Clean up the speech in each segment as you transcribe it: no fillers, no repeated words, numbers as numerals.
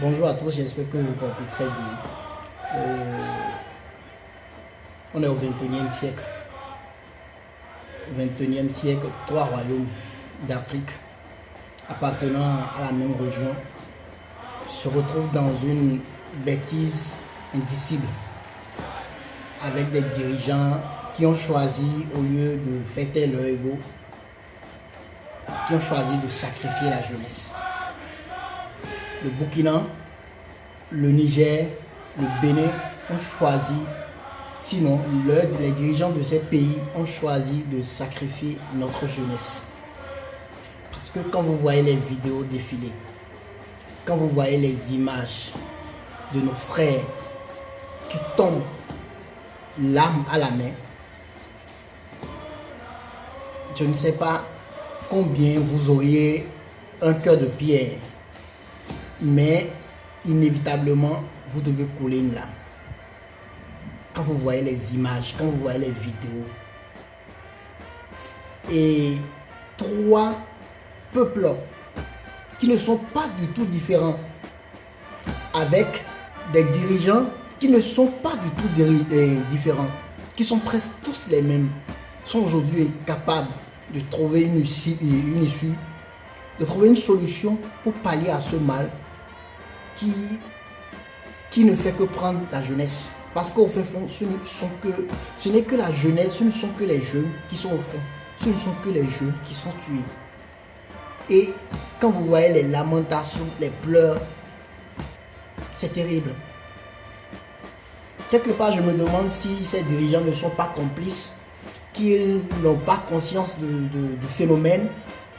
Bonjour à tous, j'espère que vous portez très bien. On est au 21e siècle. 21e siècle, trois royaumes d'Afrique appartenant à la même région se retrouvent dans une bêtise indicible avec des dirigeants qui ont choisi, au lieu de fêter leur ego, qui ont choisi de sacrifier la jeunesse. Le Burkina, le Niger, le Bénin ont choisi, sinon les dirigeants de ces pays ont choisi de sacrifier notre jeunesse. Parce que quand vous voyez les vidéos défiler, quand vous voyez les images de nos frères qui tombent l'arme à la main, je ne sais pas combien vous auriez un cœur de pierre, mais inévitablement, vous devez couler une larme. Quand vous voyez les images, quand vous voyez les vidéos. Et trois peuples qui ne sont pas du tout différents, avec des dirigeants qui ne sont pas du tout différents, qui sont presque tous les mêmes, sont aujourd'hui incapables de trouver une issue, de trouver une solution pour pallier à ce mal qui ne fait que prendre la jeunesse. Parce qu'au fait, ce n'est que la jeunesse, ce ne sont que les jeunes qui sont au front. Ce ne sont que les jeunes qui sont tués. Et quand vous voyez les lamentations, les pleurs, c'est terrible. Quelque part, je me demande si ces dirigeants ne sont pas complices, qu'ils n'ont pas conscience du phénomène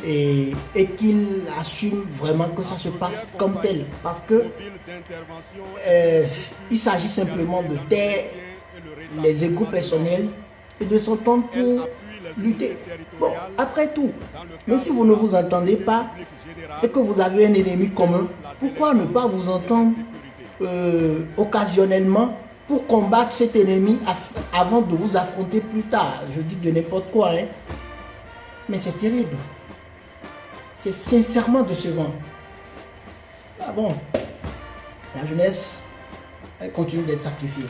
et qu'ils assument vraiment que ça se passe comme tel. Parce que il s'agit simplement de taire les égos personnels et de s'entendre pour lutter. Bon, après tout, même si vous ne vous entendez pas et que vous avez un ennemi commun, pourquoi ne pas vous entendre occasionnellement pour combattre cet ennemi avant de vous affronter plus tard? Je dis de n'importe quoi, hein. Mais c'est terrible. C'est sincèrement décevant. Ah bon, la jeunesse, elle continue d'être sacrifiée.